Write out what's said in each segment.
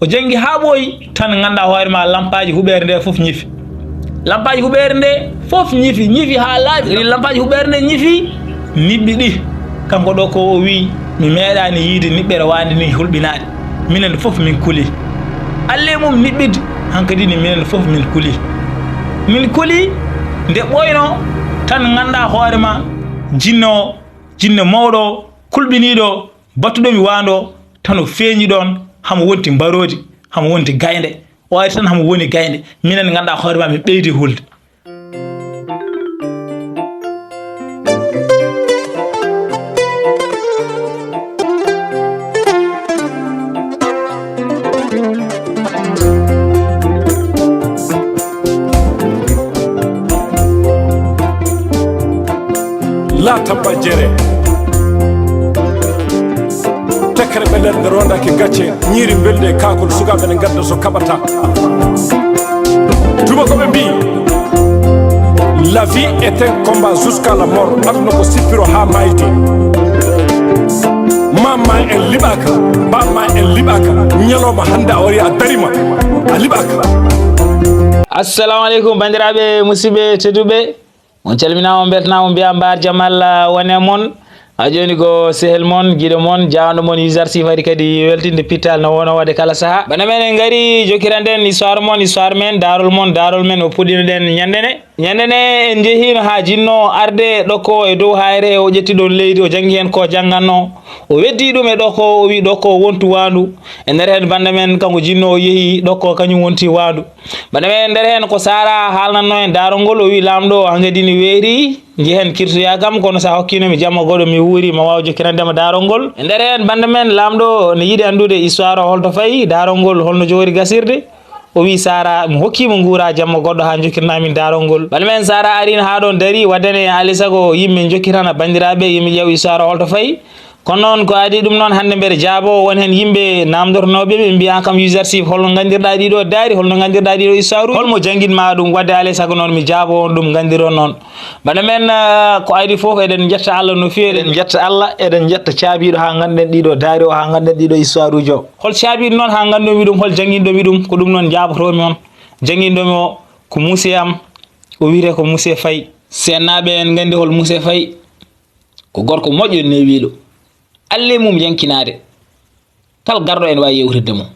o jangi ha ɓooyi tan ganda hoore ma lampaji huɓere nde foof ñifi lampaji huɓere nde foof ñifi ha laaɓi lampaji huɓere nde ñifi niɓɓi ɗi kanko ɗo ko o wi mi meeɗani yiide niɓɓere wande ni hulɓinade minen foof min kuuli alle mum niɓɓide hankadi ni minen foof min kuuli nde ɓoyno tan ganda hoore ma jinne mawɗo kulɓiniɗo battuɗomi wando tan o feeñi ɗon hamo wonti mbarodi hamo wonti gaynde o ari tan hamo woni gaynde minen ganda hoore ma min ɓeydi hulde la tabba jere tekere ɓe nder rondaki gacce ñiiri belde kakol sukaɓe ne gadda so kaɓata tubakoɓe mbi la vie est un combat jusqu'à la mort aduna ko sippiro ha mayde mamma en liɓaka bamma en liɓaka ñalowma hande a wari a darima a liɓaka. assalamu aleykum bandiraɓe musidɓe tedduɓe on calminama beltanama mbiya mbar jamal wone mon ha joni ko sehel mon guiɗo mon jawɗo mon usar sifari kadi weltinde pittal no wono wadde kala saaha bana men en gaari jokiranden histoire men darol men o puɗɗino ɗen ñandene en jeehino ha jinno arde ɗokko e dow hayre o ƴetti ɗon leydi o jangi hen ko jangganno o weddi ɗum e ɗokko o wi ɗokko wontu wandu e nder hen banda men kanko jinno o yeehi ɗokko kañum wonti wandu banda men nder hen ko Sara haalnanno en darol ngol o wi lamɗo hangadini weeri jehen kirtoya kam kono sa hokkinomi jamma goɗo mi wuuri ma waw jokkirandema darol ngol e nder hen banda men lamɗo ne yiiɗi andude histoire o holto fayi darol ngol holno jogori gasirde o wi Sara mi hokkimo nguura jamma goɗɗo ha jokkirnamin darol ngol banda men Sara arina ha ɗon dari waddane alisago yimɓe jokkirana bandiraɓe yimɓe ƴeew histoire o holto fayi kono noon ko adi ɗum noon hande mbere jaabo won hen yimɓe namdornoɓe ɓe mbiya kam usersif holno gandirɗa ɗiɗo daari holno gandirɗa ɗiɗo histoire holmo janguinma ɗum wadde alay saago noon mi jaabo on ɗum gandiron noon bana men ko adi foof eɗen jetta Allah no fewi eɗen jetta Allah eɗen jetta caabiɗo ha ganduɗen ɗiɗo daari o ha ganduɗen ɗiɗo histoire uji o hol caabiɗo noon ha ganduɗomi ɗum hol janguinɗomi ɗum ko ɗum noon jabotomi on janguinɗomi o ko Moussé am o wiyete ko Moussé Faye sennaɓe en gandi hol Moussé Faye ko gorko moƴƴo newiɗo alle mum yankinade kal garɗo en wawi yewtidde mum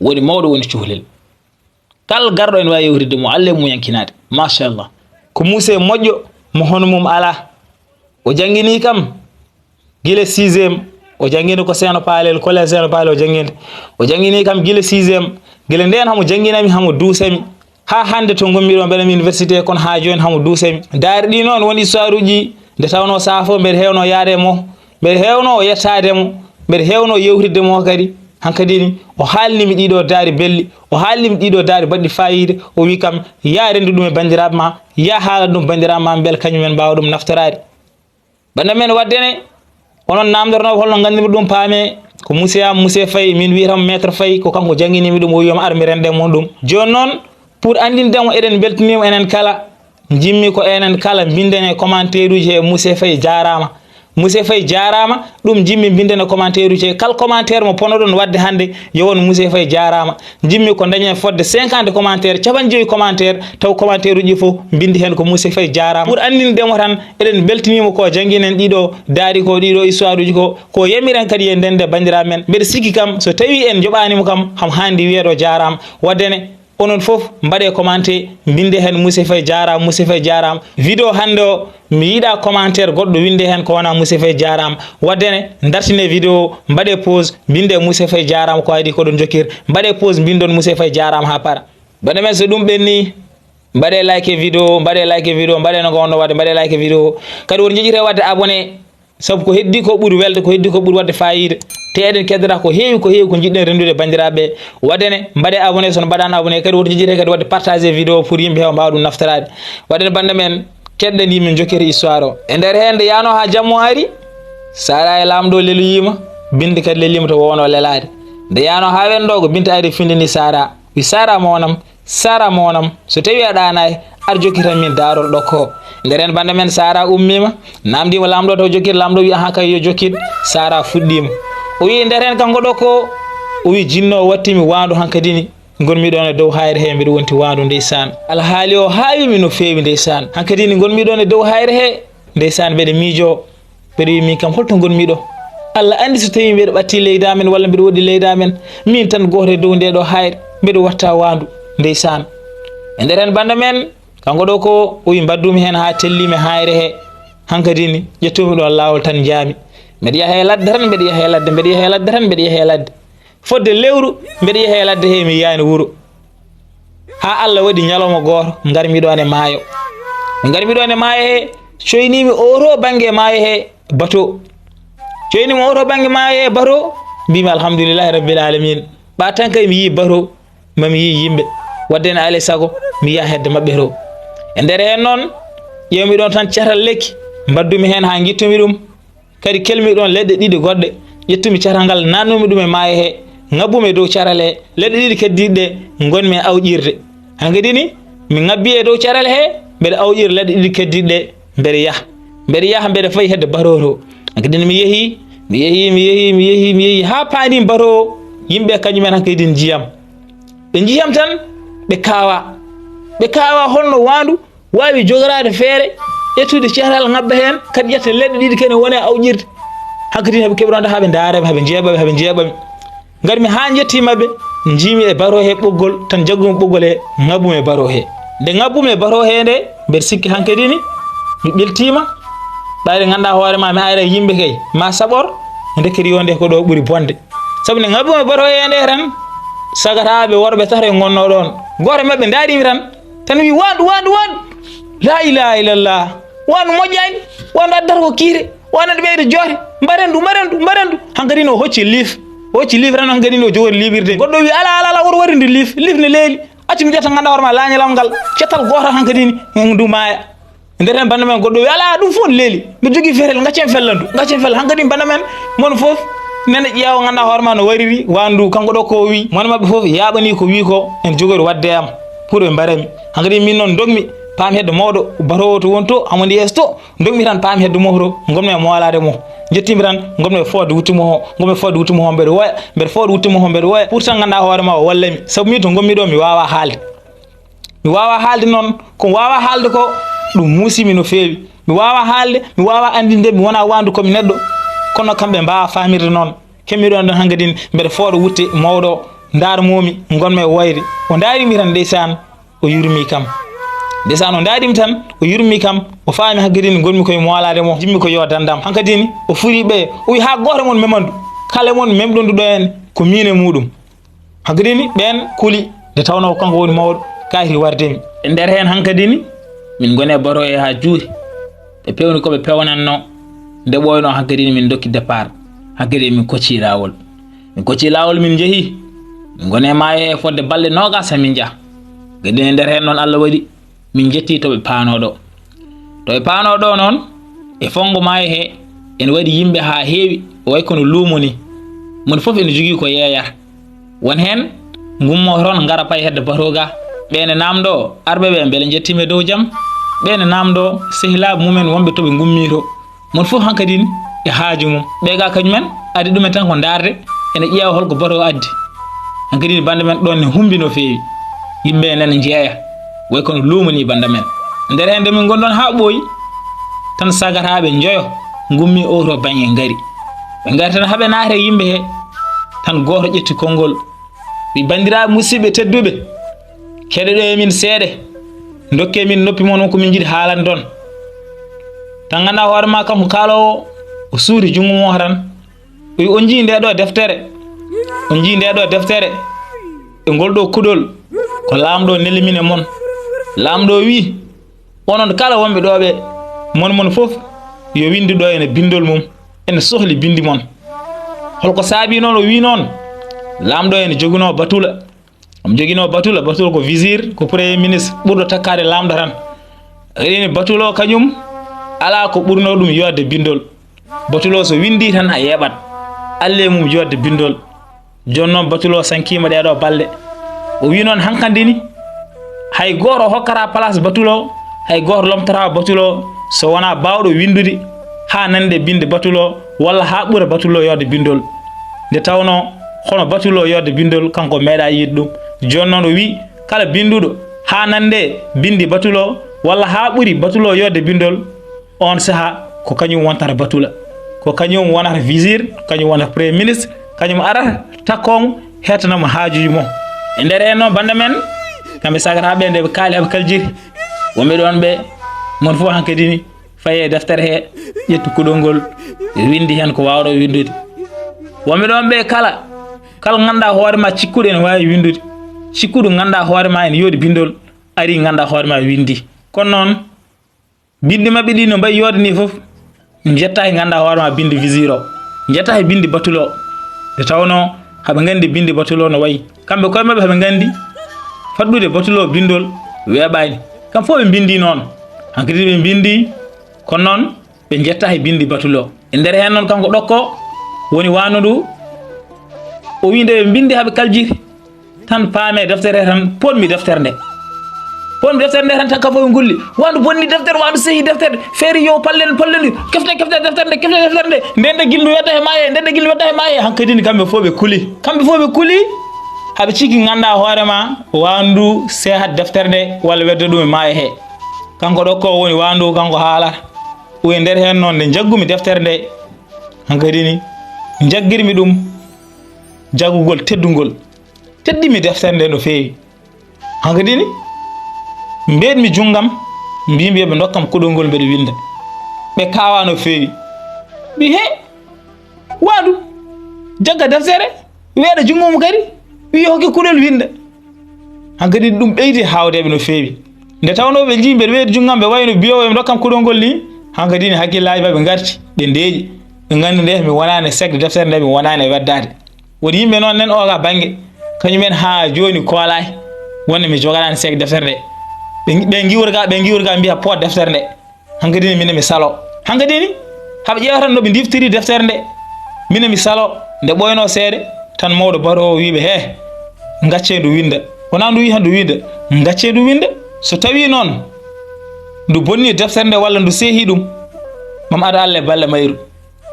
woni mawɗo woni cuhlel kal garɗo en wawi yewtidde mum alle mum yankinade machallah ko Moussé moƴƴo mo hono mum ala o jangini kam guila 6e o jangini ko Seno Palel collège Seno Palel o jangini kam guila 6e guila nden hamo janginami hamo duusami ha hande to gommi ɗo mbeɗa université kono ha joni hamo duusami daari ɗi noon woni histoire uji nde tawno saafo mbeɗa hewno yaade mo mbeɗa hewno o yettademo mbeɗa hewno yewtidde mo kadi hankadini o haalnimi ɗiɗo daari belli o haalnimi ɗiɗo daari baɗɗi fayide o wi kam ya rendu ɗum e bandiraɓe ma ya haala ɗum bandiraɓe ma beele kañumen mbawa ɗum naftorade banda men waddene onon namdornoɓe holno gandimi ɗum paame ko Moussé Faye min wiyatamo maître Faye ko kanko janginimi ɗum o wiyama armi rende mon ɗum joni noon pour andindemo eɗen beltanima enen kala jimmi ko enen kala binden e commentaire uji e Moussé Faye jarama Moussé Faye jarama ɗum jimmi binden e commentaire uji kala commentaire mo ponoɗon wadde hande yo won Moussé Faye jarama jimmi ko dañen fodde 50 commentaire 50 commentaire taw commentaire uji fof bindi hen ko Moussé Faye jarama pour andindemo tan eɗen beltinimo ko janguinen ɗiɗo daari ko ɗiɗo histoire uji ko yamiren kadi e ndende bandiraɓe men mbeɗa sikki kam so tawi en joɓanimo kam ham handi wiyeɗo jarama waddene onon fof mbaɗe commenté binde hen Moussé Faye jarama Moussé Faye jarama vidéo hande o mi yiiɗa commentaire goɗɗo winde hen ko wona Moussé Faye jarama waddene dartine vidéo mbaɗe pause binde Moussé Faye jarama ko adi ko ɗon jokkir mbaɗe pause bindon Moussé Faye jarama ha para bane men so ɗum ɓenni mbaɗe like vidéo mbaɗe no gonno wadde mbaɗe like vidéo kadi won jejjire wadde abonné sabu ko heddi ko ɓuuri welde ko heddi ko ɓuuri wadde fayida te eɗen keddora ko heewi ko jiɗɗen rendude bandiraɓe waddene mbaɗe abonné sono mbaɗano abonné kadi woto jejjire kadi wadde partager vidéo pour yimɓe heewa mbawa ɗum naftorade waddene banda men keɗɗen yimɓe jokkiri histoire o e nder hen nde yano ha jammo ari Sara e lamɗo leloyima binde kadi lelima to wowno lelade nde yano ha wendo ko binte ari findini Sara wi Sara mo wonam so tawi a ɗanayi ar jokkitan min Daarol Ɗokko nder hen banda men Sara ummima namdima lamɗo taw jokkir lamɗo wi aha kay yo jokkid Sara fuɗɗima o wi nder hen kanko Ɗokko o wi jinno wattimi Wandou hankadini gonmi ɗon e dow hayre he mbiɗa wonti Wandou ndeysan alhaali o hawimi no fewi ndeysan hankadini gonmi ɗon e dow hayre he ndeysan mbeɗa miijo mbeɗa wi min kam holto gonmi ɗo Allah andi so tawi mbeɗa ɓatti leydi amen walla mbeɗa woɗɗi leydi amen min tan goto e dow nde ɗo hayre mbeɗa watta Wandou ndeysan e nder hen banda men kanko ɗo ko o wi mbaddumi hen ha tellimi hayre he hankadini ƴettumi ɗon lawol tan jaami mbeɗa yaha e ladde tan mbeɗa yaha e ladde mbeɗa yaha e ladde tan mbeɗa yaha e ladde fodde lewru mbeɗa yaha e ladde he mi yiyani wuuro ha Allah waɗi ñalawma goto garmi ɗon e maayo mi garmi ɗon e maayo he coynimi oto banggue e maayo he bateau coynimi oto banggue maayo he bateau mbimi alhamdoulillahi rabbil alamin ɓa tan kay mi yi bateau mami yi yimɓe wadde ne alay saago mi yiya hedde mabɓe to e nder hen noon ƴewmi ɗon tan catal lekki mbaddumi hen ha guittumi ɗum kadi kelmi ɗon leɗɗe ɗiɗi goɗɗe ƴettumi catal ngal nannumi ɗum e maayo he ngabbumi e dow caral he leɗɗe ɗiɗi keddiɗe gonmi e awƴirde hankkadini mi ngabbi e dow caral he mbeɗa awƴir leɗɗe ɗiɗi keddiɗe mbeɗa yaha mbeɗa fayi hedde bateau to hankkadini mi yeehi ha paanimi bateau yimɓe kañumen hankkadini jiyam ɓe jiyam tan ɓe kawa holno Wandou wawi jogorade feere ƴettude catal ngabba hen kadi ƴetta leɗɗe ɗiɗi kene woni e awƴirde hankkadini heɓe keɓi ɗon haɓe daarema haɓe jeeɓami garmi ha jettimaɓe jiimi e bateau he ɓoggol tan jaggumi ɓoggol he ngabbumi e bateau he nde ngabbumi e bateau he nde mbeɗa sikki hankkadini mi ɓeltima ɓayde ganduɗa hoorema mi ayra yimɓe kay ma saɓor dekkedi yonde ko ɗo ɓuuri bonde saabu nde ngabbumi e bateau he nde tan sagataɓe worɓe tato e gonno ɗon goto mabɓe daarimi tan wi Wandou la ilaha illallah Wandou moƴƴani Wandou addata ko kiire Wandou aɗa ɓeyde joote mbaɗen du hankkadini o hocci liif tan hankkadini o jogori liɓirde goɗɗo wi ala woto waride liif ne leeli accu mi ƴetta ganduɗa hoorema lañalam ngal cettal goto hankkadini ndu maaya nder hen banda men goɗɗo wi ala ɗum fof leeli mi jogui feetel gaccen fellandu hankkadini banda men mon foof nene ƴeewa ganduɗa hoorema no wariri Wandou kanko ɗo ko wi mon mabɓe foof yaɓani ko wi ko en jogori wadde am pour ɓe mbarami hankkadi min noon dogmi paami hedde mawɗo bateau to wonto Hammadi yeeso to dogmi tan paami hedde mo to gommi e moolade mo jettimi tan gommi e fodde wuttimo ho mbeɗa woya mbeɗa fodde wuttimo ho mbeɗa woya pour tan ganduɗa hoorema o wallami saabu min to gommi ɗo mi wawa haalde noon ko wawa haalde ko ɗum muusimi no feewi mi wawa andinde mi wona Wandou komi neɗɗo kono kamɓe mbawa famirde noon kemmi ɗon hankkadini mbeɗa fooɗo wutte mawɗo darmomi gonmi e woyde o daarimi tan ndeysan o yurmi kam o faami hankkadini gonmi koye moolade mo jimmi ko yo dandam hankkadini o furi ɓe o wi ha goto mon memandu kala mon memɗonduɗo en ko min e muɗum hankkadini ɓen kuuli nde tawno kanko woni mawɗo kayri wardemi e nder hen hankkadini min goni e bateau he ha juuri ɓe pewni koɓe pewnanno nde ɓoyno hankkadini min dokki départ hankkadi min kocci lawol min jeehi min goni e maayo he fodde balɗe nogas min jaha kadi e nder hen noon Allah waɗi min jetti toɓe paanoɗo noon e fongo maayo he en waɗi yimɓe ha heewi way kono luumo ni mon foof ene jogui ko yeeyata won hen gummo toon gara pay hedde bateau ga ɓene namɗo arɓeɓe beele jettime dow jaam ɓene namɗo sehilaɓe mumen wonɓe toɓe gummito mon foof hankkadini e haaju mum ɓe ga kañumen adi ɗumen tan ko darde ene ƴeewa holko bateau addi hankkadini bande men ɗon ne humbi no feewi yimɓe nene jeeya way kono luumoni banda men nder hen nde min gonɗon ha ɓooyi tan sagataɓe joyo gummi oto banggue gaari ɓe gaari tan haaɓe naate yimɓe he tan goto ƴetti konngol wi bandiraɓe musidɓe tedduɓe keɗoɗo emin seeɗe dokke min noppi moon komin jiiɗi haalande ɗon tan ganduɗa hoorema kanko kaalowo o suuri jungo mo tan o wi on jii nde ɗo deftere e ngol ɗo kuɗol ko laamɗo nelimine moon laamɗo wi onon kala wonɓe ɗoɓe mon fof yo windi ɗo ene bindol mum ene sohli bindi moon holko saabi noon o wi noon laamɗo ene joguino batula omo joguino batula ko visir ko premier ministre ɓurɗo takkade laamɗo tan reeni batula o kañum ala ko ɓurno ɗum yodde bindol batula o so windi tan a yeɓat alle mum yodde bindol joni noon batula o sankima ɗeɗo balɗe o wi noon hankkadini hay goto hokkata place batula o hay goto lomtata batula o so wona bawɗo windude ha nande binde batula o walla ha ɓuura batula o yodde bindol nde tawno hono batulo yodde bindol kanko meeɗa yiide ɗum joni noon o wi kala binduɗo ha nande bindi batulo walla ha ɓuuri batulo yodde bindol on saaha ko kañum wontata batula ko kañum wonata visir kañum wonata premier ministre kañum arata takkomo hettanamo haajuji mum e nder hen noon bande men kamɓe sagataɓe nde ɓe kaali haɓe kaljiri wonɓe ɗon ɓe mon fof hankkadi ni faye deftere he ƴettu kuɗol ngol windi hen ko wawɗo windude wonɓe ɗon ɓe kala ganduɗa hoorema cikkuɗo ene wawi windude cikkuɗo ganduɗa hoorema ene yoodi bindol ari ganduɗa hoorema windi kono noon bindi mabɓe ɗi no mbayi yoode ni foof jetta e ganduɗa hoorema bindi visir o jetta e bindi batulo nde tawno haɓe gandi bindi batulo no wayi kamɓe koye mabɓe haɓe gandi faɗɗude batulo bindol weeɓani kam fof ɓe bindi noon hankkadi ɓe bindi kono noon ɓe jetta e bindi batulo e nder hen noon kanko ɗokko woni Wandou o winde ɓe bindi haɓe kaljiri tan paame deftere tan ponmi deftere nde tan tan fof ɓe gulli Wandou bonni deftere Wandou sehi deftere feeri yo pallen kefte deftere nde ndende gildu wedda e maaye hankkadi ni kamɓe fof ɓe kuli haɓe cikki ganduɗa hoorema Wandou sehat deftere nde walla wedda ɗum e maayo he kanko ɗokko woni Wandou kanko haalata o e nder hen noon nde jaggumi deftere nde hankkadi ni jaggirmi ɗum jaggugol teddimi deftere nde no feewi hankkadi ni mbeɗmi junggam mbimi yoɓe dokkam kuɗol ngol mbeɗa winda ɓe kawa no feewi mbi he Wandou jagga deftere weeɗa jungo mum kadi wi hokki kuɗol winda hankkadi ɗum ɓeydi hawdeɓe no feewi nde tawno ɓe jii mbeɗa weeɗi junggam ɓe wayno biyowo ɓe dokkam kuɗol ngol ni hankkadi ni hakkillaji maɓe garti ɓe ndeeƴi ɓe gandi nde mi wonani segde deftere nde mi wonani e weddade woni yimɓe noon nen oga banggue kañumen ha joni koolay wonde mi joganani segde deftere nde ɓe giwrga mbiya pot deftere nde hankkadi ni minen mi salo hankkadi ni haɓe ƴeewa tan noɓe diftiri deftere nde minen mi salo nde ɓoyno seeɗa tan mawɗo baɗowo wiɓe he gacce ndu winda wona ndu wi han ndu winda gacce ndu winda so tawi noon ndu bonni deftere nde walla ndu seehi ɗum mam ada Allah e balle mayru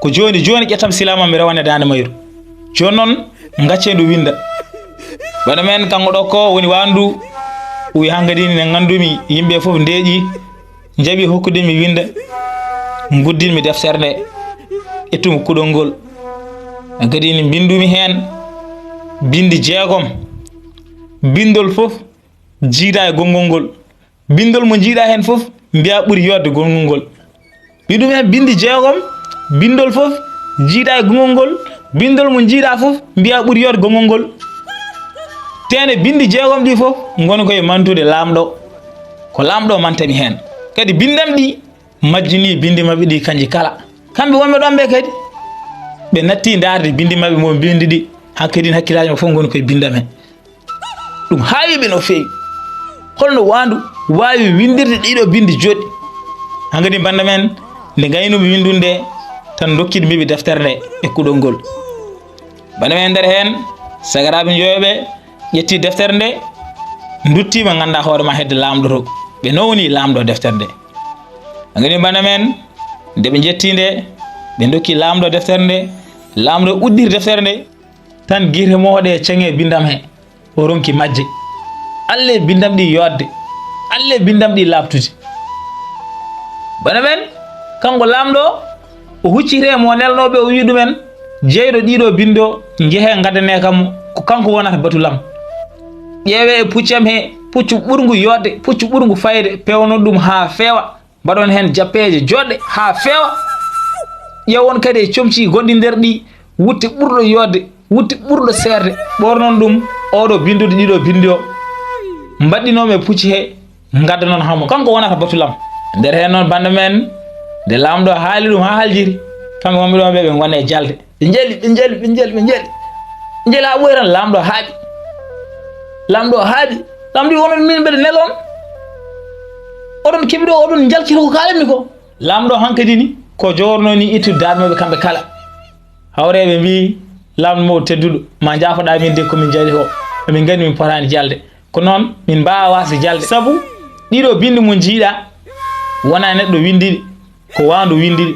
ko joni ƴettam silama mi rewane dande mayru joni noon gacce ndu winda bana men kanko ɗokko woni Wandou wi hankkadi ni ne gandumi yimɓe foof ndeeƴi jaaɓi hokkudemi winda guddinmi deftere nde ƴettumi kuɗol ngol hankkadi ni bindumi hen bindi 6 bindol foof jiida e gongol ngol bindol mo jiiɗa hen foof mbiya ɓuuri yodde gongol ngol bindumi hen bindi 6 bindol foof jiiɗa e gongol ngol bindol mo jiiɗa foof mbiya ɓuuri yodde gongol ngol tene bindi 6 ɗi foof goni koye mantude lamɗo ko lamɗo mantami hen kadi bindam ɗi majjini bindi mabɓe ɗi kanji kala kamɓe wonɓe ɗon ɓe kadi ɓe natti darde bindi mabɓe mo bindi ɗi hankkadi hakkillaji ma fof goni koye bindam hen ɗum haawiɓe no feewi holno Wandou wawi windirde ɗiɗo bindi joɗɗi hankkadi banda men nde gaynumi windunde tan dokkiɗo miɓe deftere nde e kuɗol ngol banda men nder hen sagaraɓe joyoɓe ƴetti deftere nde duttima ganduɗa hoorema hedde lamɗo to ɓe nowni lamɗo deftere nde hankkadi banda men nde ɓe jetti nde ɓe dokki lamɗo deftere nde lamɗo uddiri deftere nde tan guirte moɗe e cengue bindam he o ronki majje alle bindam ɗi yodde alle bindam ɗi labtude bana men kanko lamɗo o huccite mo nelnoɓe o wi ɗumen jeyɗo ɗiɗo bindo jeehe gaddane kam ko kanko wonata batulam ƴeewe e puccam he puccu ɓurgu yodde puccu ɓurgu fayde pewnon ɗum ha feewa mbaɗon hen jappeje joɗɗe ha feewa ƴewon kadi e comci gonɗi nder ɗi wutte ɓurɗo yodde wutte ɓurɗo serde ɓornon ɗum oɗo bindude ɗiɗo bindi o mbaɗɗinomi e pucci he gadda noon hamo kanko wonata batulam nder hen noon bande men nde lamɗo haali ɗum ha haljiri kamɓe wonɓe ɗon ɓe ɓe gona e jalde ɓe jeeli ha ɓoyi tan lamɗo haaɓi lamɗo wonon min mbeɗa nelon oɗon keɓiɗo oɗon jalkito ko kalanmi ko lamɗo hankkadi ni ko jogorno ni ittude darmeɓe kamɓe kala hawreɓe mbi lamɗo mawɗo tedduɗo ma jafoɗa min de komin jaari o emin gandi min potani jalde ko noon min mbawa wasde jalde saabu ɗiɗo bindi mo jiiɗa wona neɗɗo windiɗi ko Wandou windiɗi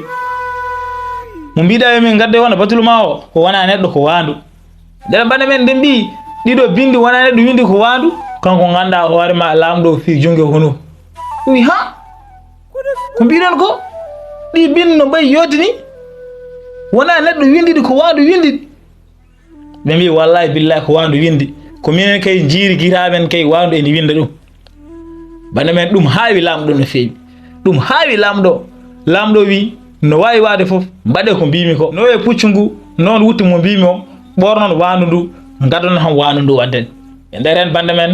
mo mbiɗa min gadde wona batulu ma o ko wona neɗɗo ko Wandou nden bande men nden mbi ɗiɗo bindi wona neɗɗo windi ko Wandou kanko ganda hoore ma lamɗo fi jonge hono wi ha ko mbiɗon ko ɗi bindi no mbayi yoddini wona neɗɗo windidi ko Wandou windidi ɓe mbi wallahi billahi ko Wandou windi ko minen kay jiiri guiraɓen kay Wandou eni winda ɗum bande men ɗum haawi lamɗo no feewi ɗum haawi lamɗo wi no wawi wade foof mbaɗe ko mbimi ko no e puccu ngu noon wutti mo mbimi o ɓornon Wandou ndu gadon ham Wandou ndu wadden e nder hen bande men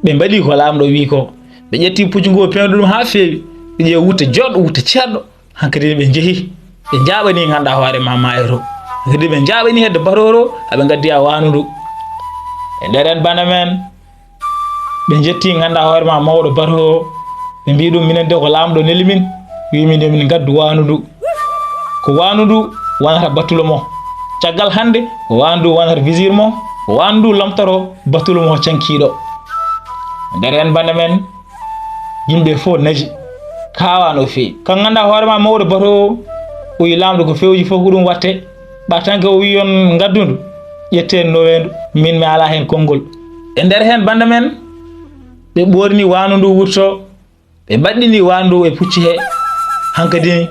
ɓe mbaɗi ko lamɗo wi ko ɓe ƴetti puccu ngu pewdu ɗum ha feewi ɓe ƴeewi wutte joɗɗo wutte ceerɗo hankkadi ɓe jeehi ɓe jaɓani ganduɗa hoore ma mayro hankkadi ɓe jaɓani hedde batoro haɓe gaddiya Wandou ndu e nder hen bande men ɓe jetti ganduɗa hoore ma mawɗo batoro ɓe mbi ɗum minen de ko lamɗo neli min wimi de min gaddu Wandou ndu ko Wandou ndu wonata battulo mo caggal hande ko Wandou wonata visir mo ko Wandou lomtoro battulo mo cankiɗo nder hen bande men yimɓe fof naji kawa no feewi kan ganduɗa hoore ma mawɗo bato o wi lamɗo ko fewji fof ko ɗum watte ɓa tanke o wi on gaddundu ƴetten nowendu min mi ala hen konngol e nder hen bande men ɓe ɓorni Wandou ndu wurto ɓe mbaɗɗini Wandou e pucci he hankkadi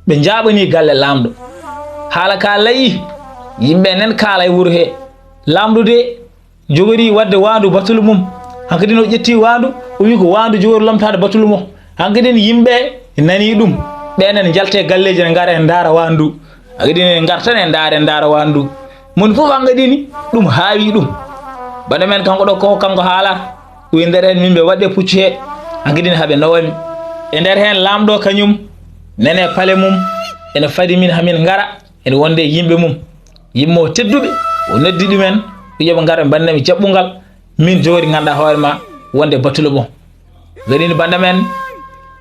ɓe jaɓani galle lamɗo haala ka layi yimɓe nen kaala e wuuro he lamɗo de jogori wadde Wandou batulu mum hankkadi no ƴetti Wandou o wi ko Wandou jogori lomtade batulu mo hankkadi yimɓe nani ɗum ɓenen jalte galleji ne gara en daara Wandou hankkadi ne gartan en daara Wandou mon fof hankkadi ɗum haawi ɗum bande men kanko Ɗokko kanko haalata o wi nder hen min ɓe waɗe pucci he hankkadi haɓe nawami e nder hen lamɗo kañum nene pale mum ene fadi min hamin gara ene wonde yimɓe mum yimɓe o tedduɓe o noddi ɗumen yoɓe gara bandemi jaɓɓugal min jori ganduɗa hoore ma wonde batulo mo garini bande men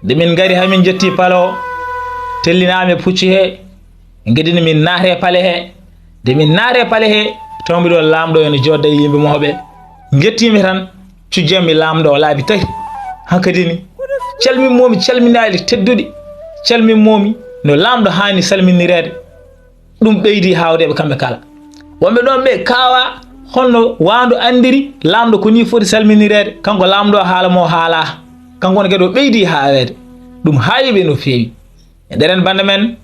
nde min gari hamin jetti pale o tellinami pucci he guedini min naate pale he nde min naate pale he tawmiɗo lamɗo ene jodda e yimɓe moɓe jettimi tan cujjami lamɗo o laabi tati hankkadini calminmomi calminali tedduɗi calminmomi no lamɗo hani salminirede ɗum ɓeydi hawdeɓe kamɓe kala wonɓe ɗon ɓe kawa holno Wandou andiri lamɗo ko ni foti salminirede kanko lamɗo haala mo haala kanko ne kadi o ɓeydi hawede ɗum haayiɓe no feewi e nder hen bande men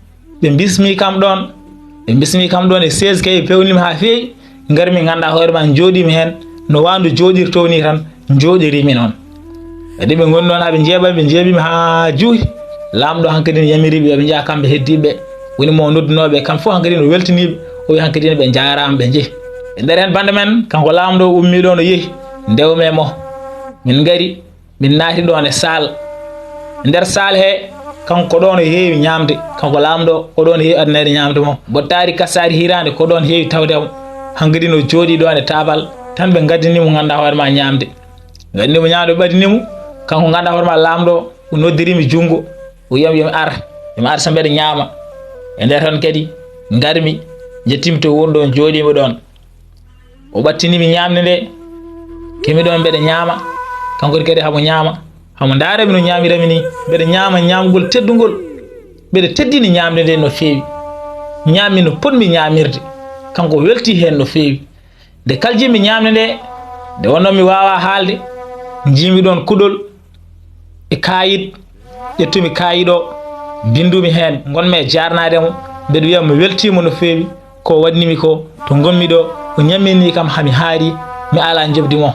ɓe bismi kam ɗon e 16 kay pewnimi ha feewi garmi ganduɗa hoore ma jooɗimi hen no Wandou jooɗirto ni tan jooɗirimi noon kadi ɓe goni noon haɓe jeeɓimi ha juuti lamɗo hankkadi yamiriɓe ɓe jaa kamɓe heddiɓe woni mo noddunoɓe kam fof hankkadi no weltaniɓe o wi hankkadi ɓe jarama ɓe jeehi e nder hen bande men kanko lamɗo ummi ɗo no yeehi ndewme mo min gari min naati ɗon e salle nder salle he kanko ɗon heewi ñamde kanko lamɗo ko ɗon heewi adnede ñamde mo bottari kassari hirande ko ɗon heewi tawdemo hankkadi no jooɗi ɗon e tabal tan ɓe gaddinimo ganduɗa hoore ma ñamde gaddinimo ñamde ɓe ɓadinimo kanko ganduɗa hoore ma lamɗo o noddirimi jungo o wiyami yomi ar so mbeɗa ñaama e nder ton kadi garmi jettimi to woni ɗon jooɗimi ɗon o ɓattinimi ñamde nde kemi ɗon mbeɗa ñaama kanko kadi hamo ñaama hamo daarami no ñaamirami ni mbeɗa ñaama ñaamgol teddugol mbeɗa teddini ñamde nde no feewi ñaami no potmi ñamirde kanko welti hen no feewi nde kaljimi ñamde nde wonno mi wawa haalde jimi ɗon kuɗol e kayit ƴettumi kayit o bindumi hen gonmi e jarnademo mbeɗa wiya mi weltima no feewi ko waɗnimi ko to gonmi ɗo o ñammini kam hami haari mi ala jobdi mo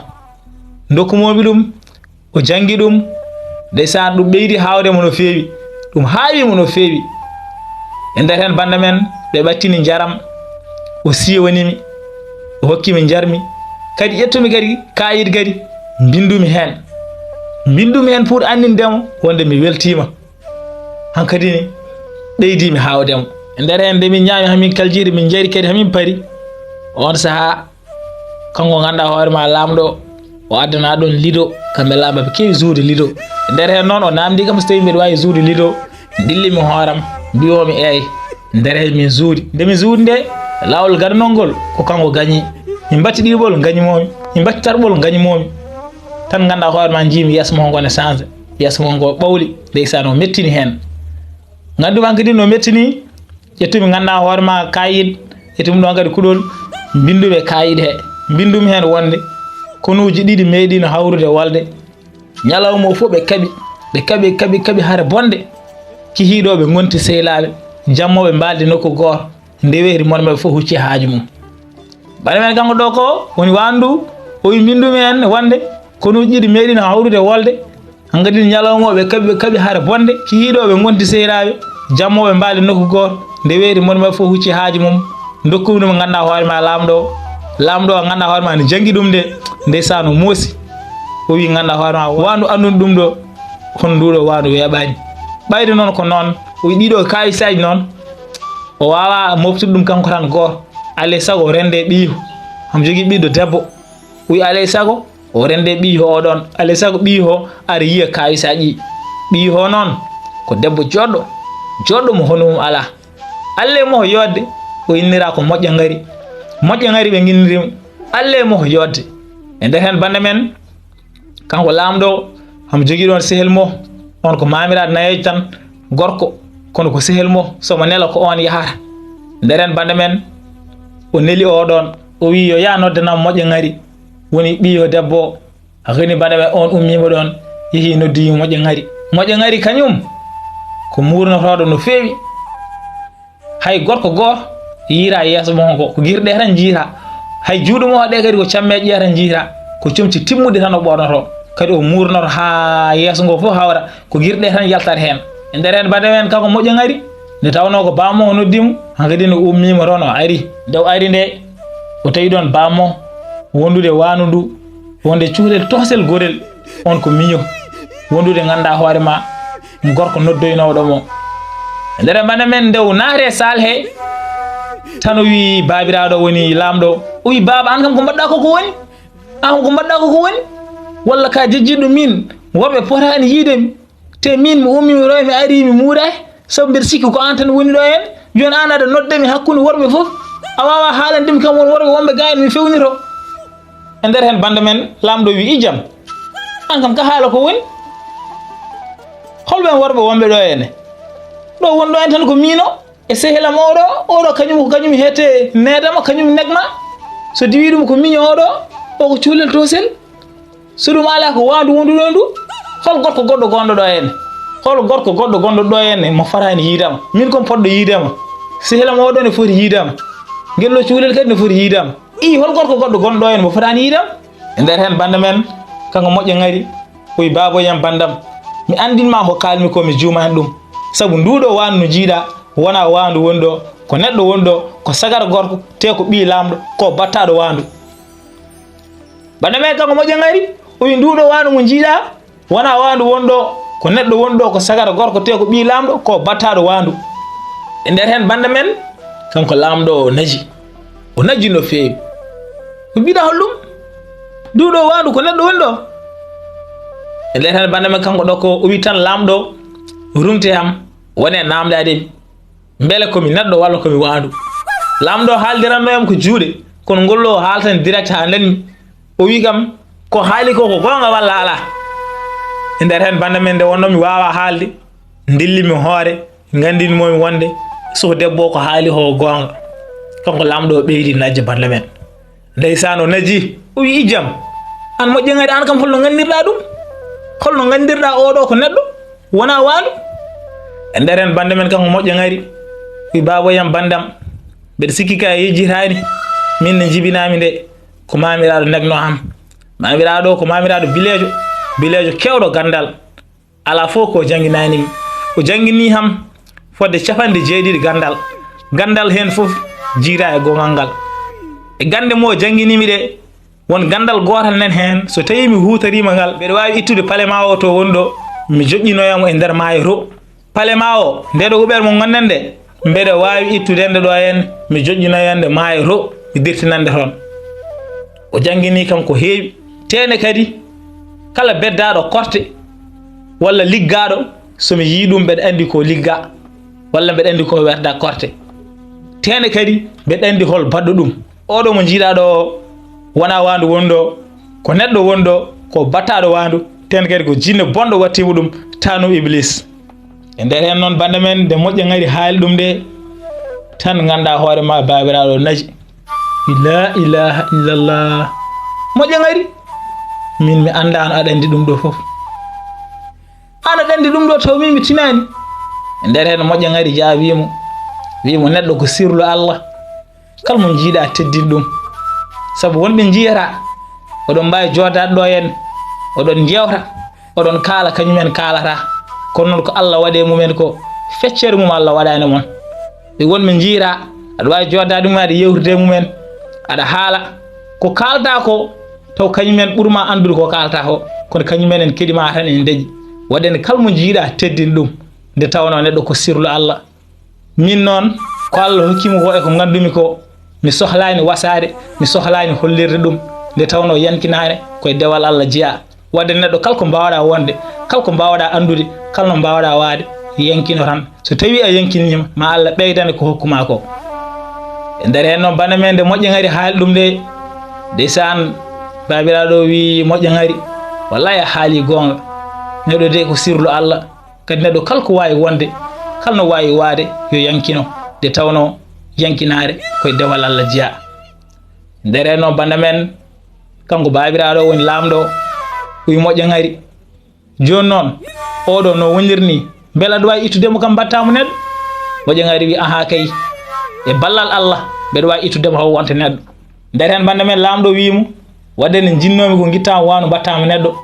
dokkumomi ɗum o jangi ɗum ndeysan ɗum ɓeydi hawdemo no feewi ɗum haawimo no feewi e nder hen bande men ɓe ɓattini jaram o siwanimi o hokkimi jarmi kadi ƴettumi kadi kayit kadi bindumi hen pour andindemo wonde mi weltima hankkadi ni ɓeydimi hawdemo e nder hen nde min ñaami hamin kaljiri min jari kadi hamin paari on saaha kanko ganduɗa hoore ma lamɗo o addana ɗon lido kamɓe lamɓe ɓe kewi juude lido e nder hen noon o namdi kam so tawi mbiɗa wawi juude lido dillimi hooram mbiwomi eyi nder hen min juudi nde min juudi nde lawol gadnol ngol ko kanko gañi min batti ɗiɓol gañimomi min batti tarɓol gañimomi tan ganduɗa hoore ma jiimi yeeso mo ngone changé yeeso mo ngo ɓawli ndeysan o mettini hen ganduma kadi no mettini ƴettumi ganduɗa hoore ma kayit ƴettumi ɗon kadi kuɗol binduɓe kayit he bindumi hen wonde konuji ɗiɗi meeɗino hawrude walde ñalawma o fof ɓe kaɓi hare bonde kihiɗoɓe gonti sehlaɓe jammoɓe mbalde nokku goto ndeweri monɓe fof hucci haaju mum bane men kanko ɗo ko woni Wandou o wi bindumi hen wonde konuji ɗiɗi meeɗino hawrude wolde hankkadi ñalawma ɓe kaɓi hare bonde kihiɗoɓe gonti sehlaɓe jammoɓe mbalde nokku goto ndeweri monɓe fof hucci haaju mum dokkumi ɗum ganduɗa hoorema lamɗo o ganduɗa hoorema ne janggui ɗum de ndeysan o moosi o wi ganduɗa hoorema Wandou anduni ɗum ɗo hono nduɗo Wandou weeɓani ɓayde noon ko noon o wi ɗiɗo kayisaji noon o wawa moftude ɗum kanko tan goto alay saago o rende ɓiiho omo jogui ɓiɗɗo debbo o wi alay saago o rende ɓiiho oɗon alay saago ɓiiho ara yiya kayisaji ɓiiho noon ko debbo joɗɗo mo hono mum ala alle mo yodde o innira ko moƴƴa ngari ɓe guinnirimo alle mo yodde e nder hen bande men kanko lamɗo omo jogui ɗon sehel mo on ko mamiraɗo nayejo tan gorko kono ko sehel mo somo nela ko on yahata nder hen bande men o neeli oɗon o wi yo ya noddanamo moƴƴa ngari woni ɓiyo debbo reni bande men on ummima ɗon yeehi noddiyimo moƴƴa ngari kañum ko murnotoɗo no feewi hay gorko goto yiira yeeso mon ko guirɗe tan jiira hay juuɗe mo ɗe kadi ko cammeje ƴeya tan jiira ko comci timmuɗe tan o ɓornoto kadi o murnoto ha yeeso ngo fof hawra ko guirɗe tan yaltat hen e nder hen bande men kanko moƴƴa ngari nde tawno ko bammo o noddimo hankkadi no ummima toon o ari nde o ari nde o tawi ɗon bammo wondude wanu ndu wonde cuhlel tosel gorel on ko miño wondude ganduɗa hoorema gorko noddoynoɗomo e nder hen bande men nde o naate sal he tan o wi babiraɗo woni lamɗo o wi baba an kam ko mbaɗɗa koko woni an ko mbaɗɗa koko woni walla ka jejjiɗo min worɓe potani yiidemi te min mi ummi mi roy mi ari mi muuray sabu mbeɗa sikki ko an tan woni ɗo hen joni an aɗa noddemi hakkude worɓe foof a wawa haalandemi kam won worɓe wonɓe gayno mi fewnito e nder hen bande men lamɗo wi ijam an kam ka haala ko woni holɓen worɓe wonɓe ɗo henne ɗo wonɗo en tan ko mino e sehelam oɗo kañum heete nedama kañum negma so diwi ɗum ko miño oɗo o ko cuhlel tosel so ɗum ala ko Wandou wonduɗo ndu hol gorko goɗɗo gonɗo ɗo henne hol gorko goɗɗo gonɗo ɗo henne mo farani yiidama min komi poɗɗo yiidama sehelam oɗo ne foti yiidama guelɗo cuhlel kadi ne foti yiidama hol gorko goɗɗo gonɗo ɗo henne mo fotani yiidama e nder hen bande men kanko moƴƴa ngari oyi baboyam bandam mi andinma ko kalmi ko mi juuma hen ɗum saabu nduɗo Wandou no jiiɗa wona Wandou woni ɗo ko neɗɗo woni ɗo ko sagara gorko te ko ɓi lamɗo ko battaɗo Wandou bande men kanko moƴƴa ngari o wi nduɗo Wandou mo jiiɗa wona Wandou woni ɗo ko neɗɗo woni ɗo ko sagara gorko te ko ɓi lamɗo ko battaɗo Wandou e nder hen bande men kanko lamɗo o naji no feewi ko mbiɗa holɗum nduɗo Wandou ko neɗɗo woni ɗo e nder hen bande men kanko Ɗokko o wi tan lamɗo rumte am wone namdade beele komi neɗɗo walla komi Wandou lamɗo haaldirannoyam ko juuɗe kono ngollo haaltan direct ha ndenmi o wi kam ko haali ko gonga walla ala e nder hen bande men nde wonno mi wawa haalde dillimi hoore gandinimomi wonde so debbo ko haali ko gonga kanko lamɗo ɓeydi najje bande men ndeysan o naji o wi ijam an moƴƴa ngari an kam holno gandirɗa ɗum holno gandirɗa oɗo ko neɗɗo wona Wandou e nder hen bande men kanko moƴƴa ngari wi baboyam bandam mbeɗa sikki ka yejjitani min ne jibinami nde ko mamiraɗo negno am mamiraɗo ko mamiraɗo bilejo kewɗo gandal ala fof ko jangguinanimi o jangguini ham fodde 90 gandal hen foof jiira e gongal ngal e gande mo jangguinimi ɗe won gandal gotal nen hen so tawi mi hutarima ngal mbeɗa wawi ittude palema o to woni ɗo mi joƴƴinoyamo e nder maayo to palema o nde ɗo huɓere mo gonnen nde mbeɗa wawi ittude nde ɗo hen mi joƴƴinoyande maayo to mi dirtinande toon o jangguini kam ko heewi tene kadi kala beddaɗo korte walla liggaɗo somi yi ɗum mbeɗa andi ko ligga walla mbeɗa andi ko werda korte tene kadi mbeɗa andi hol baɗɗo ɗum oɗo mo jiiɗa ɗo wona Wandou woni ɗo ko neɗɗo woni ɗo ko battaɗo Wandou ten kadi ko jinne bonɗo wattimo ɗum tanu iblis e nder hen noon bande men nde moƴƴa ngari haali ɗum nde tan ganda hoorema babiraɗo naji la ilaha illallah moƴƴa ngari min mi andano aɗa andi ɗum ɗo fof an aɗa andi ɗum ɗo taw min mi tinani e nder hen moƴƴa ngari jaabimo wimo neɗɗo ko sirlu Allah kala mo jiiɗa teddin ɗum sabu wonɓe jiyata oɗon mbawi jodade ɗo henna oɗon jewta oɗon kaala kañumen kaalata kono noon ko Allah waɗe mumen ko feccere mum Allah waɗani mon ɓe wonɓe jiira aɗa wawi jodade mum aɗa yewtude mumen aɗa haala ko kalta ko taw kañumen ɓurma andude ko kalta ko kono kañumen en keɗima tan en deeƴi waɗene kala mo jiiɗa teddin ɗum nde tawno neɗɗo ko sirlu Allah min noon ko Allah hokkimi ko e ko gandumi ko mi sohlani wasade mi sohlani hollirde ɗum nde tawno yankinare koye dewal Allah jeeya wadde neɗɗo kala ko mbawɗa wonde kala ko mbawɗa andude kala no mbawɗa waade yankino tan so tawi a yankinima ma Allah ɓeydane ko hokkuma ko e nder hen noon bana men nde moƴƴa ngari haali ɗum de ndeysaan babiraɗo wi moƴƴa ngari wallahi a haali gonga neɗɗo de ko sirlu Allah kadi neɗɗo kala ko wawi wonde kala no wawi waade yo yankino nde tawno yankinare koye dewal Allah jeeya nder hen noon banda men kanko babiraɗo woni lamɗo wi moƴƴa ngari joni noon oɗo no wonirni beela aɗa wawi ittudemo kam mbattamo neɗɗo moƴƴa ngari wi aha kay e ballal Allah mbeɗa wawi ittudemo haw wonta neɗɗo nder hen banda men lamɗo wimo wadde ne jinnomi ko guittama wano mbattamo neɗɗo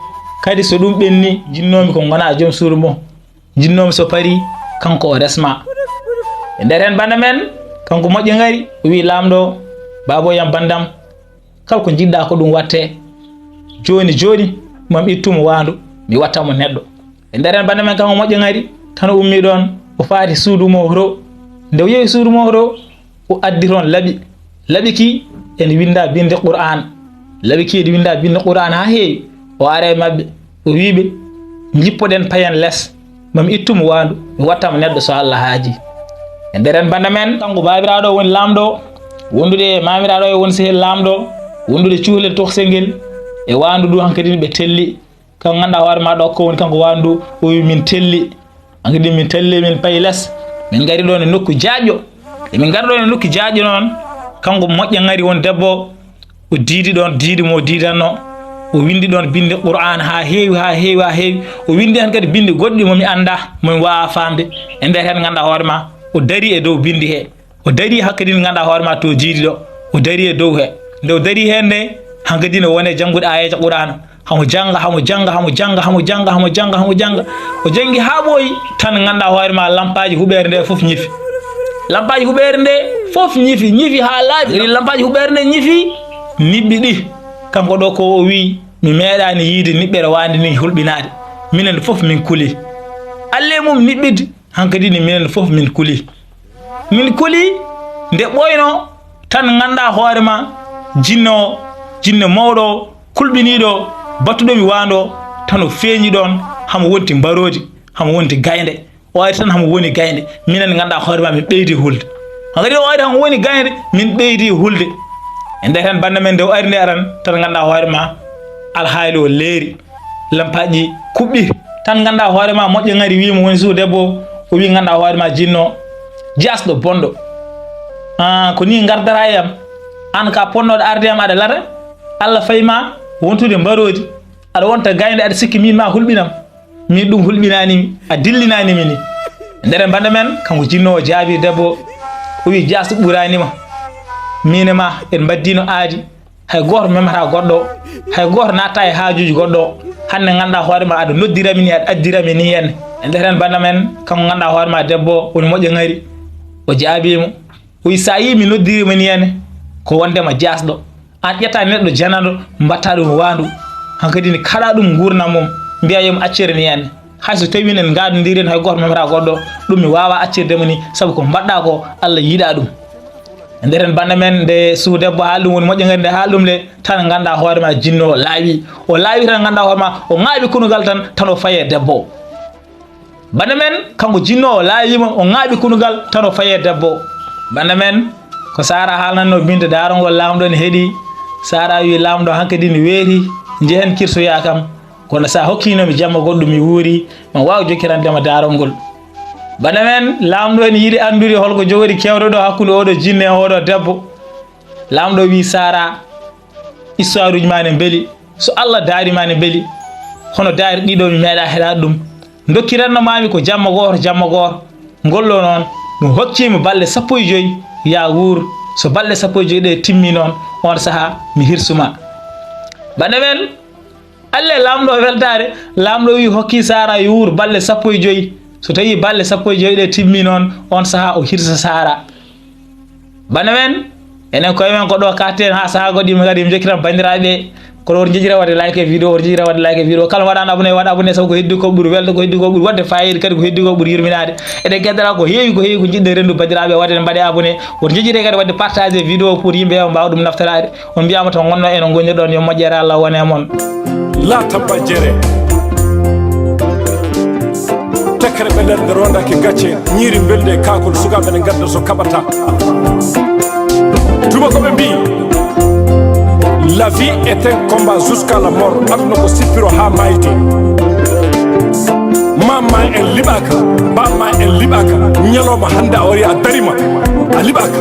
kadi so ɗum ɓenni jinnomi ko gona joom suuru mo jinnomi so paari kanko o resma e nder hen banda men kanko moƴƴa ngari o wi lamɗo babo yam bandam kala ko jiɗɗa ko ɗum watte joni joni mami ittumo wandu mi wattamo neɗɗo e nder hen banda men kanko moƴƴa ngari tan o ummi ɗon o faati suudu mo to nde o yeehi suudu mo to o addi toon laaɓi ki ene winda binde Qur'an laaɓi ki ene winda binde Qur'an ha heewi o are mabɓe o wiɓe jippoɗen payen less mami ittumo wandu mi wattamo neɗɗo so Allah haaji e nder hen banda men kanko babiraɗo woni lamɗo wondude mamiraɗo e woni sehel lamɗo wondude cuhlel toksel ngel e wandu du hankadi ɓe telli kanko ganduɗa hoore ma ɗokko woni kanko wandu o wi min telli hankadi min telli min payi less min gari ɗon e nokku jaaƴƴo emin gari ɗon e nokku jaaƴƴo noon kanko moƴƴa ngari won debbo o diidi ɗon diidi mo diidanno o windi ɗon binde Qur'an ha heewi ha heewi ha heewi o windi hen kadi binde goɗɗi momi anda momi wawa famde e nder hen ganduɗa hoore ma o dari e dow bindi he o dari hakkadi ne ganduɗa hoore ma to jiidi ɗo o dari e dow he nde o dari hen nde hankadi ne wone janggude ayeje Qur'an hamo janga o jangi ha ɓooyi tan ganduɗa hoore ma lampaji huɓere nde foof ñifi lampaji huɓere nde foof ñifi ha laaɓi lampaji huɓere nde ñifi niɓɓi ɗi kanko ɗo ko o wi mi meeɗani yiide niɓɓere wande ni hulɓinade minen foof min kuuli alle mum niɓɓide hankadi ni minen foof min kuuli nde ɓoyno tan ganduɗa hoore ma jinne mawɗo kulɓiniɗo battuɗomi wando tan o feeñi ɗon hamo wonti mbarodi hamo wonti gaynde o ari tan hamo woni gaynde minen ganduɗa hoore ma min ɓeydi hulde hankadi o ari hamo woni gaynde min ɓeydi hulde e nder hen banda men nde o ari nde aran tan ganduɗa hoore ma alhaali o leeri lampaji kuɓɓi tan ganduɗa hoore ma moƴƴa ngari wimo woni suudu debbo o wi ganduɗa hoore ma jinno jasɗo bonɗo ko ni gardata e yam an ka ponnoɗo arde yam aɗa lata Allah fayma wontude mbarodi aɗa wonta gaynde aɗa sikki min ma hulɓinam min ɗum hulɓinanimi a dillinanimi ni nder banda men kanko jinno o jaabi debbo o wi jasɗo ɓuranima mine ma en baddino aadi hay goto memata goɗɗo hay goto natta e haajuji goɗɗo hande ganduɗa hoore ma aɗa noddirami ni aɗa addirami ni henne e nder hen banda men kanko ganduɗa hoore ma debbo woni moƴƴa ngari o jaabimo o wi sa yi mi noddirima ni henne ko wondema jasɗo an ƴetta neɗɗo janaɗo mbatta ɗum wandu hankadi ni kaɗa ɗum gurnam mum mbiya yomi accere ni henne hayso tawi en gadodiren hay goto memata goɗɗo ɗum mi wawa accirdemo ni saabu ko mbaɗɗa ko Allah yiiɗa ɗum e nder hen banda men nde suhu debbo haali ɗum woni moƴƴa ngari nde haali ɗum le tan ganduɗa hoore ma jinno o laawi tan ganduɗa hoore ma o ŋaaɓi kunugal tan o faye debbo banda men kanko jinno o laawima o ŋaaɓi kunugal tan o faye debbo banda men ko Sara haalnanno binde Daarol lamɗo ne heeɗi Sara wi lamɗo hankkadi ne weeti jehen kirsoya kam kono sa hokkinomi jamma goɗɗum mi wuuri mi wawa jokkirandema Daarol ngol banda men lamɗo ne yiiɗi andude holko jogori kewɗo ɗo hakkude oɗo jinne e oɗo debbo lamɗo wi Sara histoire uji ma ne beeli so Allah daari ma ne beeli hono daari ɗiɗo mi meeɗa heɗade ɗum dokkiranno mami ko jamma goto gollo noon ɗum hokkima balɗe 15 ya wuur so balɗe 15 ɗe timmi noon on saaha mi hirsuma bane men alle lamɗo weltare lamɗo wi hokki Sara yo wuur balɗe 15 so tawi balɗe 15 ɗe timmi noon on saaha o hirsa Sara bane men enen koye men ko ɗo katten ha saaha goɗɗima kadi mi jokkiran bandiraɓe kono won jejjira wadde like vidéo won jejjira wadde like vidéo kala waɗano abonné waɗa abonné sabu ko heddi ko ɓuuri welde ko heddi ko ɓuuri wadde fayida kadi ko heddi ko ɓuuri yurminade eɗen gueddata ko heewi ko jiɗɗen rendu bandiraɓe wadde ne mbaɗe abonné won jejjire kadi wadde partagé vidéo pour yimɓe ɓe mbawa ɗum naftorade on mbiyama to gonno eno gonirɗon yo moƴƴere Allah wone moon la tabba jere tekkere ɓe nder nde rondaki gacce ñiiri belde kakol sukaɓe ne gadda so kaɓata tuma koɓe mbi la vie est un combat jusqu'à la mort aduna ko sippiro ha mayde mamma en liɓaka bamma en liɓaka ñalowma hande a wari a darima a liɓaka